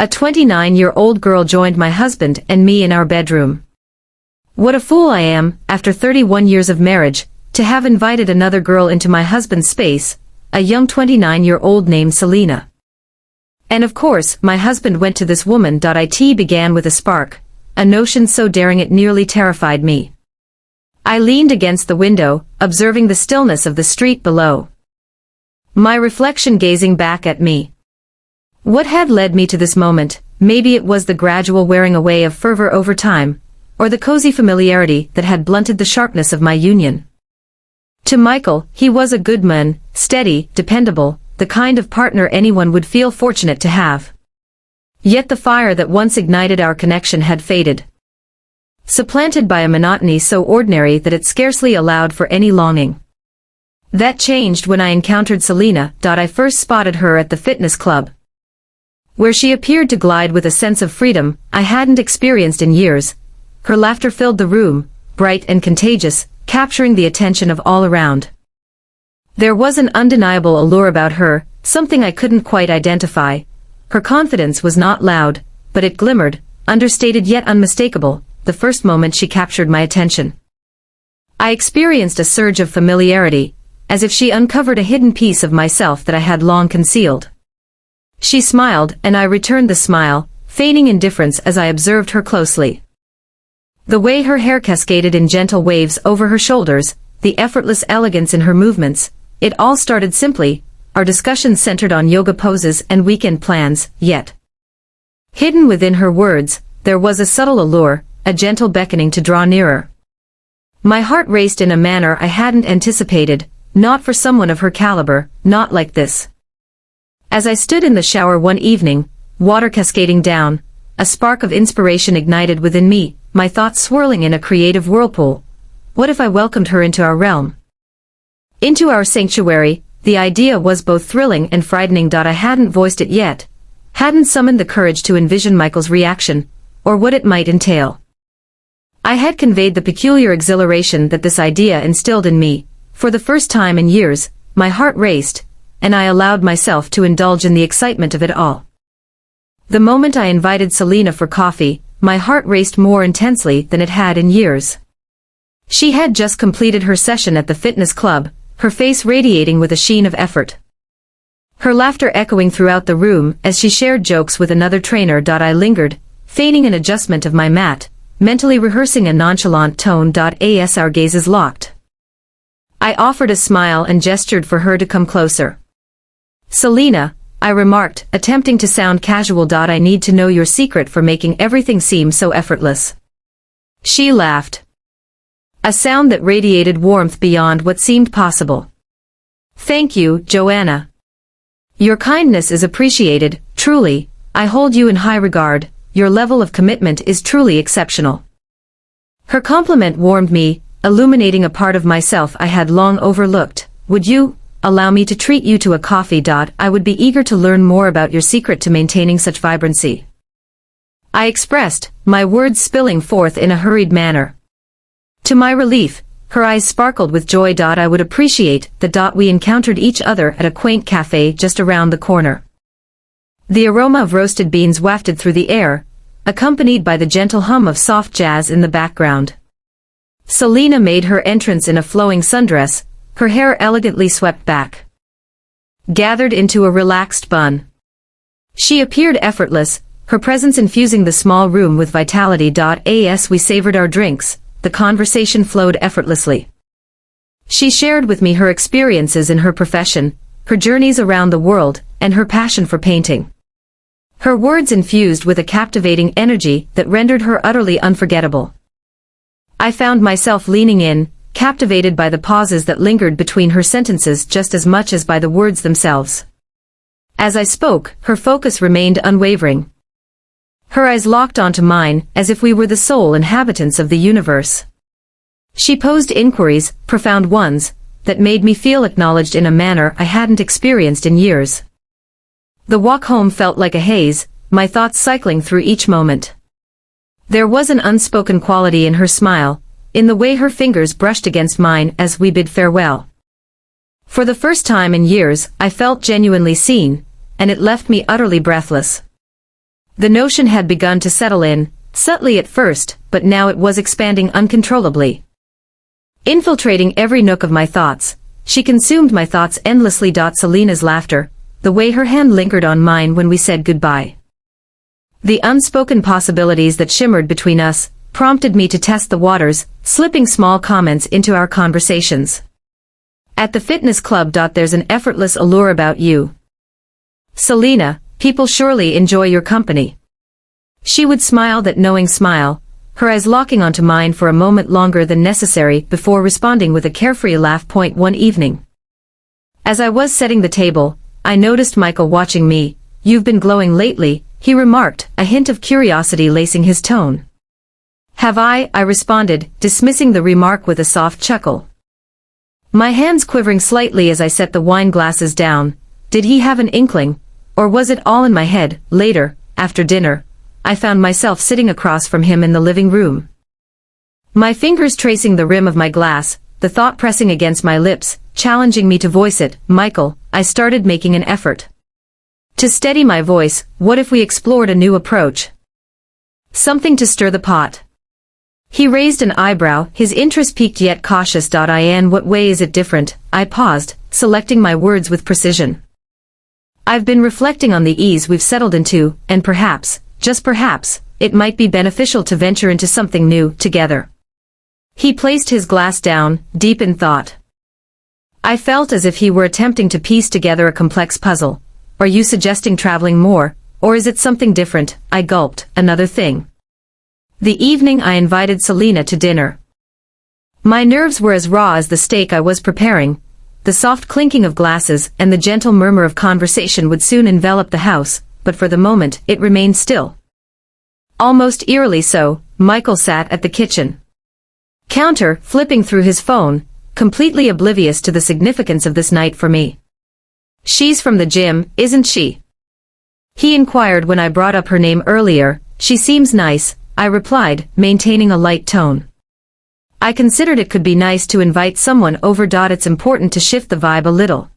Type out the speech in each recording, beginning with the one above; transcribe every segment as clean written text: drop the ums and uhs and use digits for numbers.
A 29-year-old girl joined my husband and me in our bedroom. What a fool I am, after 31 years of marriage, to have invited another girl into my husband's space, a young 29-year-old named Selena. And of course, my husband went to this woman. It began with a spark, a notion so daring it nearly terrified me. I leaned against the window, observing the stillness of the street below. My reflection gazing back at me. What had led me to this moment? Maybe it was the gradual wearing away of fervor over time, or the cozy familiarity that had blunted the sharpness of my union. To Michael, he was a good man, steady, dependable, the kind of partner anyone would feel fortunate to have. Yet the fire that once ignited our connection had faded, supplanted by a monotony so ordinary that it scarcely allowed for any longing. That changed when I encountered Selena. I first spotted her at the fitness club, where she appeared to glide with a sense of freedom I hadn't experienced in years. Her laughter filled the room, bright and contagious, capturing the attention of all around. There was an undeniable allure about her, something I couldn't quite identify. Her confidence was not loud, but it glimmered, understated yet unmistakable, the first moment she captured my attention. I experienced a surge of familiarity, as if she uncovered a hidden piece of myself that I had long concealed. She smiled, and I returned the smile, feigning indifference as I observed her closely. The way her hair cascaded in gentle waves over her shoulders, the effortless elegance in her movements, it all started simply. Our discussions centered on yoga poses and weekend plans, yet hidden within her words, there was a subtle allure, a gentle beckoning to draw nearer. My heart raced in a manner I hadn't anticipated, not for someone of her caliber, not like this. As I stood in the shower one evening, water cascading down, a spark of inspiration ignited within me, my thoughts swirling in a creative whirlpool. What if I welcomed her into our realm? Into our sanctuary? The idea was both thrilling and frightening. I hadn't voiced it yet, hadn't summoned the courage to envision Michael's reaction, or what it might entail. I had conveyed the peculiar exhilaration that this idea instilled in me. For the first time in years, my heart raced, and I allowed myself to indulge in the excitement of it all. The moment I invited Selena for coffee, my heart raced more intensely than it had in years. She had just completed her session at the fitness club, her face radiating with a sheen of effort. Her laughter echoing throughout the room as she shared jokes with another trainer. I lingered, feigning an adjustment of my mat, mentally rehearsing a nonchalant tone. As our gazes locked, I offered a smile and gestured for her to come closer. Selena, I remarked, attempting to sound casual. I need to know your secret for making everything seem so effortless. She laughed, a sound that radiated warmth beyond what seemed possible. Thank you, Joanna. Your kindness is appreciated, truly. I hold you in high regard. Your level of commitment is truly exceptional. Her compliment warmed me, illuminating a part of myself I had long overlooked. Would you allow me to treat you to a coffee? I would be eager to learn more about your secret to maintaining such vibrancy, I expressed, my words spilling forth in a hurried manner. To my relief, her eyes sparkled with joy. I would appreciate that. We encountered each other at a quaint cafe just around the corner. The aroma of roasted beans wafted through the air, accompanied by the gentle hum of soft jazz in the background. Selena made her entrance in a flowing sundress, her hair elegantly swept back, gathered into a relaxed bun. She appeared effortless, her presence infusing the small room with vitality. As we savored our drinks, the conversation flowed effortlessly. She shared with me her experiences in her profession, her journeys around the world, and her passion for painting. Her words infused with a captivating energy that rendered her utterly unforgettable. I found myself leaning in, captivated by the pauses that lingered between her sentences just as much as by the words themselves. As I spoke, her focus remained unwavering. Her eyes locked onto mine, as if we were the sole inhabitants of the universe. She posed inquiries, profound ones, that made me feel acknowledged in a manner I hadn't experienced in years. The walk home felt like a haze, my thoughts cycling through each moment. There was an unspoken quality in her smile, in the way her fingers brushed against mine as we bid farewell. For the first time in years, I felt genuinely seen, and it left me utterly breathless. The notion had begun to settle in, subtly at first, but now it was expanding uncontrollably. Infiltrating every nook of my thoughts, she consumed my thoughts endlessly. Selena's laughter, the way her hand lingered on mine when we said goodbye. The unspoken possibilities that shimmered between us, prompted me to test the waters, slipping small comments into our conversations. At the fitness club. There's an effortless allure about you, Selena, people surely enjoy your company. She would smile that knowing smile, her eyes locking onto mine for a moment longer than necessary before responding with a carefree laugh. One evening, as I was setting the table, I noticed Michael watching me. You've been glowing lately, he remarked, a hint of curiosity lacing his tone. Have I responded, dismissing the remark with a soft chuckle. My hands quivering slightly as I set the wine glasses down. Did he have an inkling, or was it all in my head? Later, after dinner, I found myself sitting across from him in the living room. My fingers tracing the rim of my glass, the thought pressing against my lips, challenging me to voice it. Michael, I started making an effort to steady my voice. What if we explored a new approach? Something to stir the pot. He raised an eyebrow, his interest piqued yet cautious. In what way is it different? I paused, selecting my words with precision. I've been reflecting on the ease we've settled into, and perhaps, just perhaps, it might be beneficial to venture into something new, together. He placed his glass down, deep in thought. I felt as if he were attempting to piece together a complex puzzle. Are you suggesting traveling more, or is it something different? I gulped. Another thing. The evening I invited Selena to dinner. My nerves were as raw as the steak I was preparing. The soft clinking of glasses and the gentle murmur of conversation would soon envelop the house, but for the moment it remained still. Almost eerily so. Michael sat at the kitchen counter, flipping through his phone, completely oblivious to the significance of this night for me. She's from the gym, isn't she? He inquired when I brought up her name earlier. She seems nice, I replied, maintaining a light tone. I considered it could be nice to invite someone over. It's important to shift the vibe a little.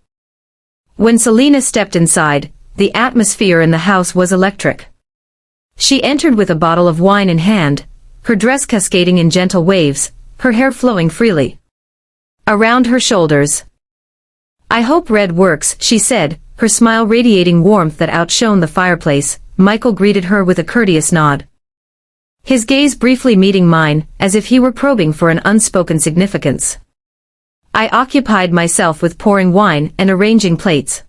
When Selena stepped inside, the atmosphere in the house was electric. She entered with a bottle of wine in hand, her dress cascading in gentle waves, her hair flowing freely around her shoulders. I hope red works, she said, her smile radiating warmth that outshone the fireplace. Michael greeted her with a courteous nod, his gaze briefly meeting mine, as if he were probing for an unspoken significance. I occupied myself with pouring wine and arranging plates.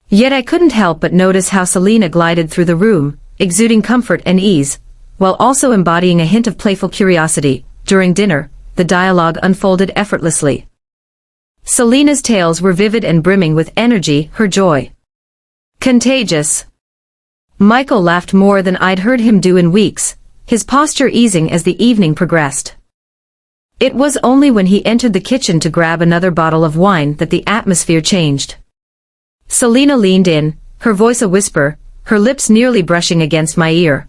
Yet I couldn't help but notice how Selena glided through the room, exuding comfort and ease, while also embodying a hint of playful curiosity. During dinner, the dialogue unfolded effortlessly. Selena's tales were vivid and brimming with energy, her joy contagious. Michael laughed more than I'd heard him do in weeks, his posture easing as the evening progressed. It was only when he entered the kitchen to grab another bottle of wine that the atmosphere changed. Selena leaned in, her voice a whisper, her lips nearly brushing against my ear.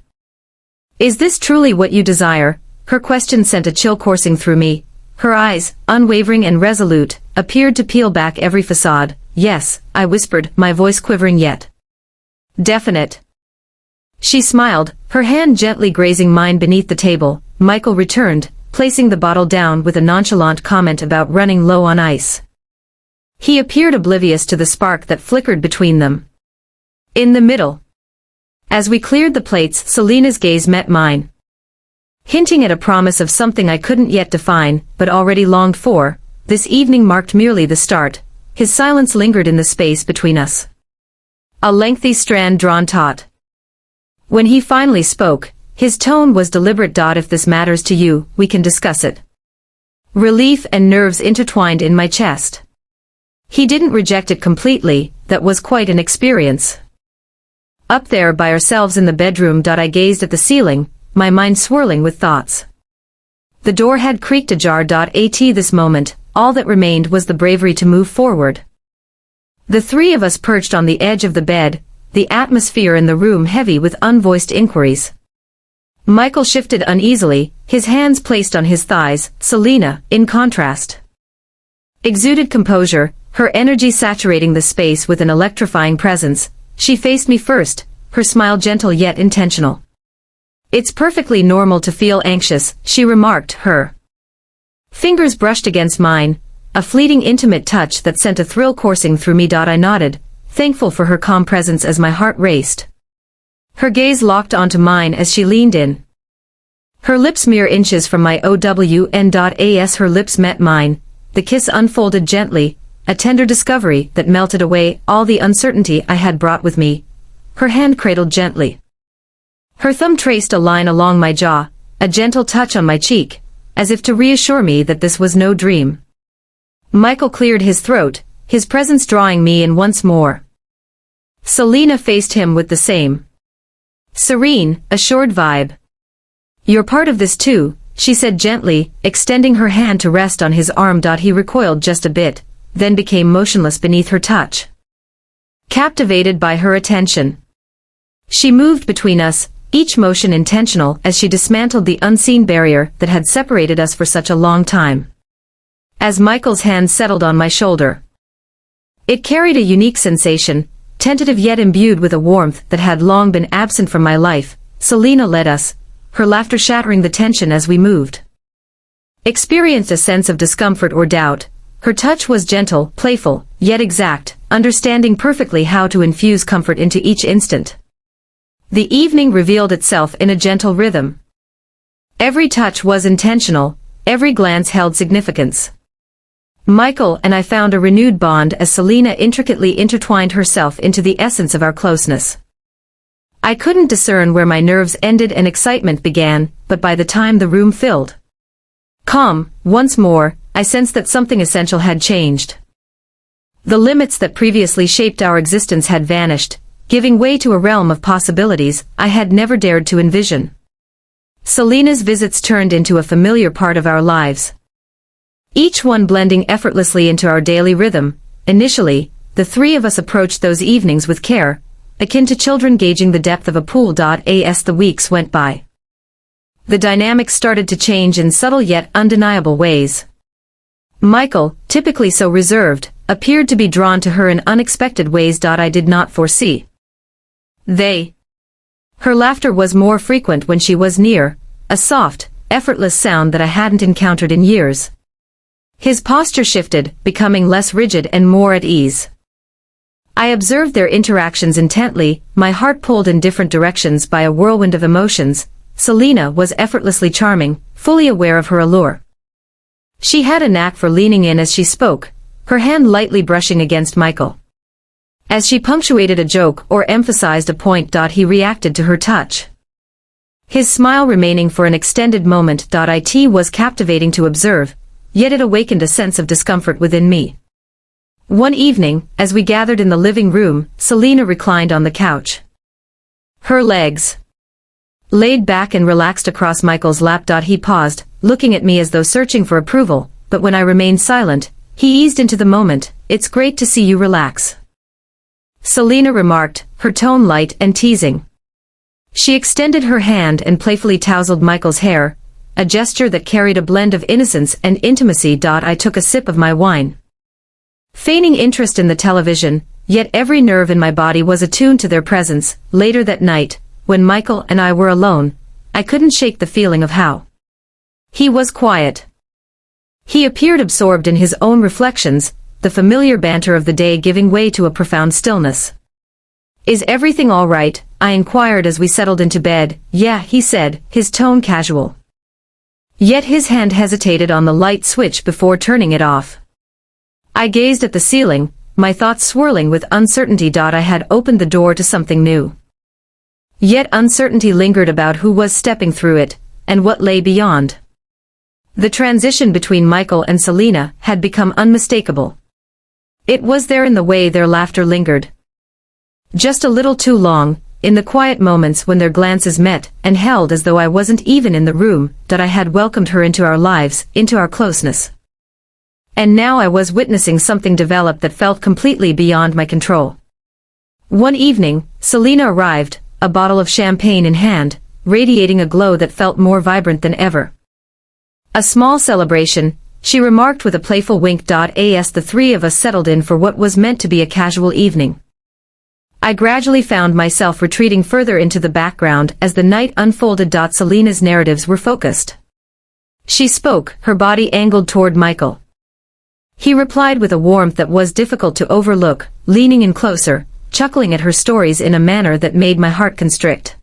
Is this truly what you desire? Her question sent a chill coursing through me. Her eyes, unwavering and resolute, appeared to peel back every facade. Yes, I whispered, my voice quivering yet definite. She smiled, her hand gently grazing mine beneath the table. Michael returned, placing the bottle down with a nonchalant comment about running low on ice. He appeared oblivious to the spark that flickered between them. In the middle, as we cleared the plates, Selena's gaze met mine, hinting at a promise of something I couldn't yet define, but already longed for. This evening marked merely the start. His silence lingered in the space between us, a lengthy strand drawn taut. When he finally spoke, his tone was deliberate. If this matters to you, we can discuss it. Relief and nerves intertwined in my chest. He didn't reject it completely, that was quite an experience. Up there by ourselves in the bedroom. I gazed at the ceiling, my mind swirling with thoughts. The door had creaked ajar. At this moment, all that remained was the bravery to move forward. The three of us perched on the edge of the bed, the atmosphere in the room heavy with unvoiced inquiries. Michael shifted uneasily, his hands placed on his thighs. Selena, in contrast, exuded composure, her energy saturating the space with an electrifying presence. She faced me first, her smile gentle yet intentional. "It's perfectly normal to feel anxious," she remarked, her fingers brushed against mine, a fleeting intimate touch that sent a thrill coursing through me. I nodded, thankful for her calm presence as my heart raced. Her gaze locked onto mine as she leaned in. Her lips mere inches from my own. Her lips met mine, the kiss unfolded gently, a tender discovery that melted away all the uncertainty I had brought with me. Her hand cradled gently. Her thumb traced a line along my jaw, a gentle touch on my cheek, as if to reassure me that this was no dream. Michael cleared his throat, his presence drawing me in once more. Selena faced him with the same serene, assured vibe. "You're part of this too," she said gently, extending her hand to rest on his arm. He recoiled just a bit, then became motionless beneath her touch. Captivated by her attention, she moved between us, each motion intentional as she dismantled the unseen barrier that had separated us for such a long time. As Michael's hand settled on my shoulder, it carried a unique sensation, tentative yet imbued with a warmth that had long been absent from my life. Selena led us, her laughter shattering the tension as we moved. Experienced a sense of discomfort or doubt, her touch was gentle, playful, yet exact, understanding perfectly how to infuse comfort into each instant. The evening revealed itself in a gentle rhythm. Every touch was intentional, every glance held significance. Michael and I found a renewed bond as Selena intricately intertwined herself into the essence of our closeness. I couldn't discern where my nerves ended and excitement began, but by the time the room filled calm, once more, I sensed that something essential had changed. The limits that previously shaped our existence had vanished, giving way to a realm of possibilities I had never dared to envision. Selena's visits turned into a familiar part of our lives, each one blending effortlessly into our daily rhythm. Initially, the three of us approached those evenings with care, akin to children gauging the depth of a pool. As the weeks went by, the dynamics started to change in subtle yet undeniable ways. Michael, typically so reserved, appeared to be drawn to her in unexpected ways I did not foresee. Her laughter was more frequent when she was near, a soft, effortless sound that I hadn't encountered in years. His posture shifted, becoming less rigid and more at ease. I observed their interactions intently, my heart pulled in different directions by a whirlwind of emotions. Selena was effortlessly charming, fully aware of her allure. She had a knack for leaning in as she spoke, her hand lightly brushing against Michael. As she punctuated a joke or emphasized a point. He reacted to her touch, his smile remaining for an extended moment. It was captivating to observe, yet it awakened a sense of discomfort within me. One evening, as we gathered in the living room, Selena reclined on the couch, her legs laid back and relaxed across Michael's lap. He paused, looking at me as though searching for approval, but when I remained silent, he eased into the moment. "It's great to see you relax," Selena remarked, her tone light and teasing. She extended her hand and playfully tousled Michael's hair, a gesture that carried a blend of innocence and intimacy. I took a sip of my wine, feigning interest in the television, yet every nerve in my body was attuned to their presence. Later that night, when Michael and I were alone, I couldn't shake the feeling of how he was quiet. He appeared absorbed in his own reflections, the familiar banter of the day giving way to a profound stillness. "Is everything all right?" I inquired as we settled into bed. "Yeah," he said, his tone casual. Yet his hand hesitated on the light switch before turning it off. I gazed at the ceiling, my thoughts swirling with uncertainty. I had opened the door to something new. Yet uncertainty lingered about who was stepping through it, and what lay beyond. The transition between Michael and Selena had become unmistakable. It was there in the way their laughter lingered. Just a little too long, in the quiet moments when their glances met and held as though I wasn't even in the room. I had welcomed her into our lives, into our closeness. And now I was witnessing something develop that felt completely beyond my control. One evening, Selena arrived, a bottle of champagne in hand, radiating a glow that felt more vibrant than ever. "A small celebration," she remarked with a playful wink. As the three of us settled in for what was meant to be a casual evening, I gradually found myself retreating further into the background as the night unfolded. Selena's narratives were focused. She spoke, her body angled toward Michael. He replied with a warmth that was difficult to overlook, leaning in closer, chuckling at her stories in a manner that made my heart constrict.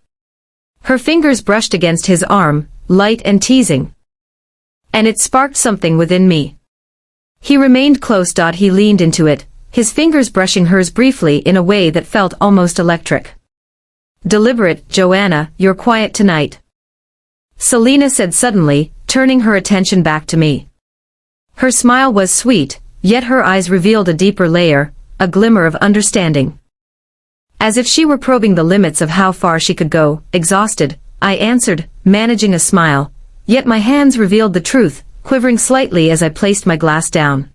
Her fingers brushed against his arm, light and teasing. And it sparked something within me. He remained close. He leaned into it, his fingers brushing hers briefly in a way that felt almost electric. Deliberate, Joanna, you're quiet tonight. Selena said suddenly, turning her attention back to me. Her smile was sweet, yet her eyes revealed a deeper layer, a glimmer of understanding. As if she were probing the limits of how far she could go. Exhausted, I answered, managing a smile, yet my hands revealed the truth, quivering slightly as I placed my glass down.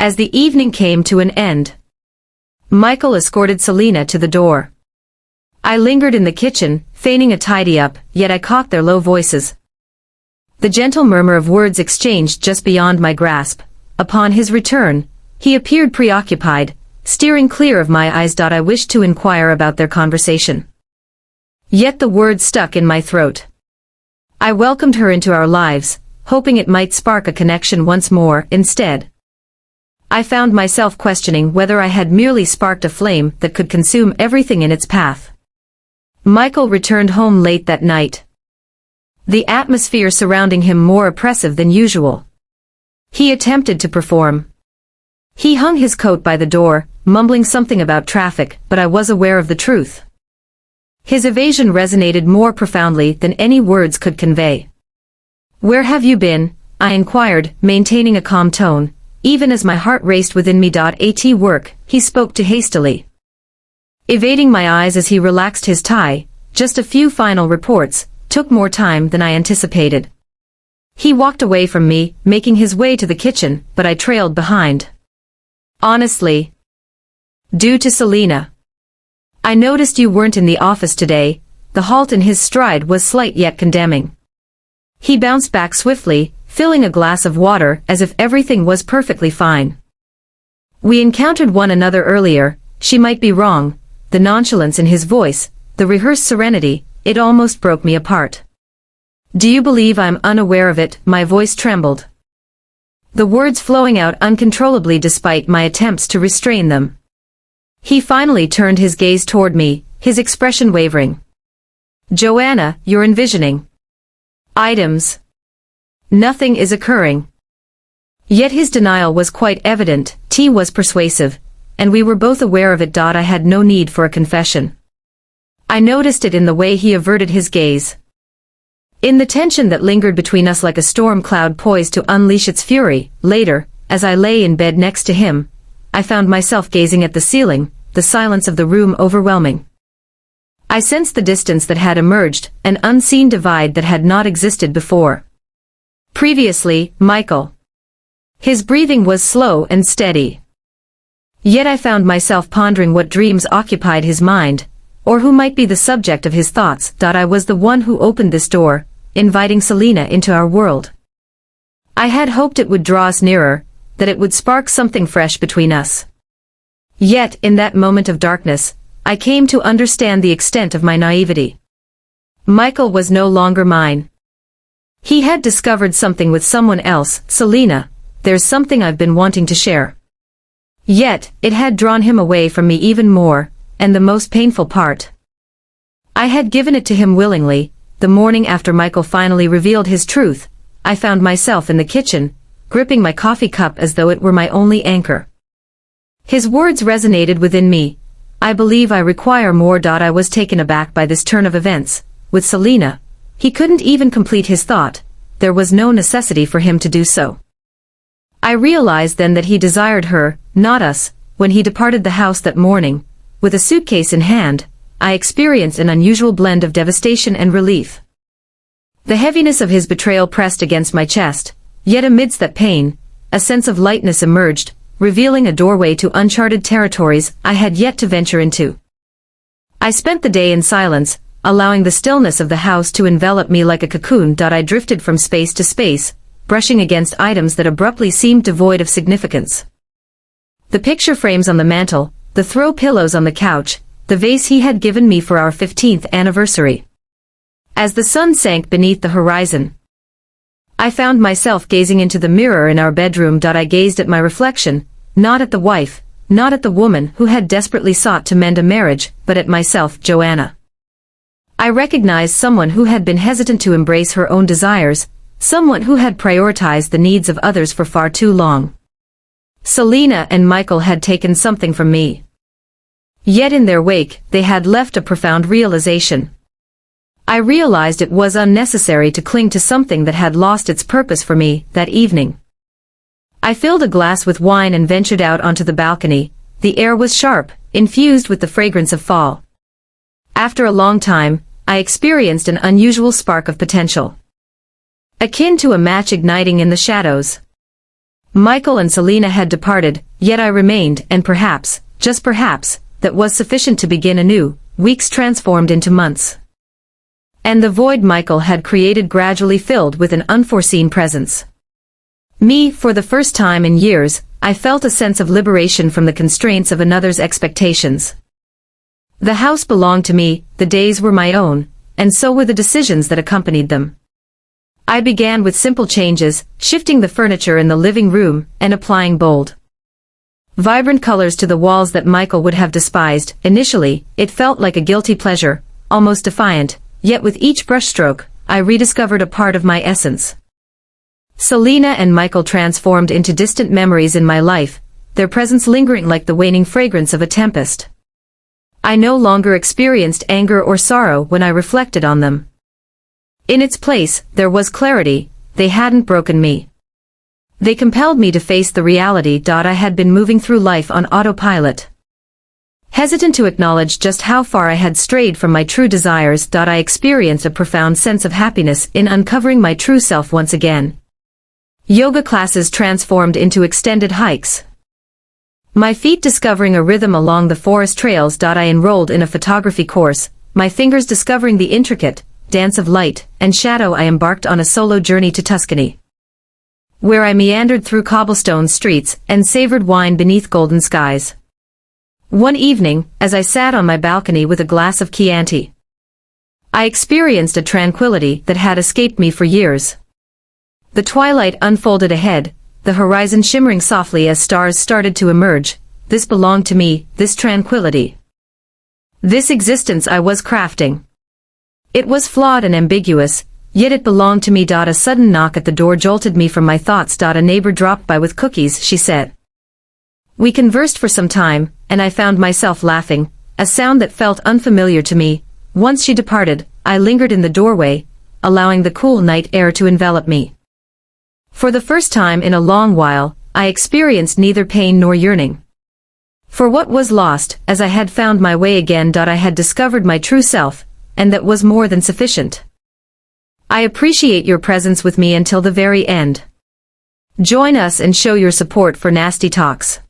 As the evening came to an end, Michael escorted Selena to the door. I lingered in the kitchen, feigning a tidy-up, yet I caught their low voices. The gentle murmur of words exchanged just beyond my grasp. Upon his return, he appeared preoccupied, steering clear of my eyes. I wished to inquire about their conversation. Yet the words stuck in my throat. I welcomed her into our lives, hoping it might spark a connection once more. Instead, I found myself questioning whether I had merely sparked a flame that could consume everything in its path. Michael returned home late that night. The atmosphere surrounding him more oppressive than usual. He attempted to perform. He hung his coat by the door, mumbling something about traffic, but I was aware of the truth. His evasion resonated more profoundly than any words could convey. Where have you been? I inquired, maintaining a calm tone, even as my heart raced within me. At work, he spoke too hastily. Evading my eyes as he relaxed his tie, just a few final reports, took more time than I anticipated. He walked away from me, making his way to the kitchen, but I trailed behind. Honestly. Due to Selena. I noticed you weren't in the office today. The halt in his stride was slight yet condemning. He bounced back swiftly, filling a glass of water as if everything was perfectly fine. We encountered one another earlier. She might be wrong. The nonchalance in his voice, the rehearsed serenity, it almost broke me apart. Do you believe I'm unaware of it? My voice trembled. The words flowing out uncontrollably despite my attempts to restrain them. He finally turned his gaze toward me, his expression wavering. Joanna, you're envisioning items. Nothing is occurring. Yet his denial was quite evident. T was persuasive, and we were both aware of it. I had no need for a confession. I noticed it in the way he averted his gaze. In the tension that lingered between us like a storm cloud poised to unleash its fury. Later, as I lay in bed next to him, I found myself gazing at the ceiling, the silence of the room overwhelming. I sensed the distance that had emerged, an unseen divide that had not existed before. Previously, Michael. His breathing was slow and steady. Yet I found myself pondering what dreams occupied his mind, or who might be the subject of his thoughts. I was the one who opened this door, inviting Selena into our world. I had hoped it would draw us nearer, that it would spark something fresh between us. Yet, in that moment of darkness, I came to understand the extent of my naivety. Michael was no longer mine. He had discovered something with someone else. Selena, there's something I've been wanting to share. Yet, it had drawn him away from me even more, and the most painful part. I had given it to him willingly. The morning after Michael finally revealed his truth, I found myself in the kitchen, gripping my coffee cup as though it were my only anchor. His words resonated within me. I believe I require more. I was taken aback by this turn of events. With Selena, he couldn't even complete his thought. There was no necessity for him to do so. I realized then that he desired her, not us. When he departed the house that morning, with a suitcase in hand, I experienced an unusual blend of devastation and relief. The heaviness of his betrayal pressed against my chest, yet amidst that pain, a sense of lightness emerged, revealing a doorway to uncharted territories I had yet to venture into. I spent the day in silence, allowing the stillness of the house to envelop me like a cocoon. I drifted from space to space, brushing against items that abruptly seemed devoid of significance. The picture frames on the mantel, the throw pillows on the couch, the vase he had given me for our 15th anniversary. As the sun sank beneath the horizon, I found myself gazing into the mirror in our bedroom. I gazed at my reflection, not at the wife, not at the woman who had desperately sought to mend a marriage, but at myself, Joanna. I recognized someone who had been hesitant to embrace her own desires, someone who had prioritized the needs of others for far too long. Selena and Michael had taken something from me. Yet in their wake, they had left a profound realization. I realized it was unnecessary to cling to something that had lost its purpose for me that evening. I filled a glass with wine and ventured out onto the balcony. The air was sharp, infused with the fragrance of fall. After a long time, I experienced an unusual spark of potential, akin to a match igniting in the shadows. Michael and Selena had departed, yet I remained, and perhaps, just perhaps, that was sufficient to begin anew. Weeks transformed into months. And the void Michael had created gradually filled with an unforeseen presence. Me, for the first time in years, I felt a sense of liberation from the constraints of another's expectations. The house belonged to me, the days were my own, and so were the decisions that accompanied them. I began with simple changes, shifting the furniture in the living room, and applying bold, vibrant colors to the walls that Michael would have despised. Initially, it felt like a guilty pleasure, almost defiant, yet with each brushstroke, I rediscovered a part of my essence. Selena and Michael transformed into distant memories in my life, their presence lingering like the waning fragrance of a tempest. I no longer experienced anger or sorrow when I reflected on them. In its place, there was clarity. They hadn't broken me. They compelled me to face the reality. I had been moving through life on autopilot, hesitant to acknowledge just how far I had strayed from my true desires. I experienced a profound sense of happiness in uncovering my true self once again. Yoga classes transformed into extended hikes, my feet discovering a rhythm along the forest trails. I enrolled in a photography course, my fingers discovering the intricate dance of light and shadow. I embarked on a solo journey to Tuscany, where I meandered through cobblestone streets and savored wine beneath golden skies. One evening, as I sat on my balcony with a glass of Chianti, I experienced a tranquility that had escaped me for years. The twilight unfolded ahead, the horizon shimmering softly as stars started to emerge. This belonged to me, this tranquility, this existence I was crafting. It was flawed and ambiguous, yet it belonged to me. A sudden knock at the door jolted me from my thoughts. A neighbor dropped by with cookies, she said. We conversed for some time, and I found myself laughing, a sound that felt unfamiliar to me. Once she departed, I lingered in the doorway, allowing the cool night air to envelop me. For the first time in a long while, I experienced neither pain nor yearning for what was lost, as I had found my way again. I had discovered my true self, and that was more than sufficient. I appreciate your presence with me until the very end. Join us and show your support for Nasty Talks.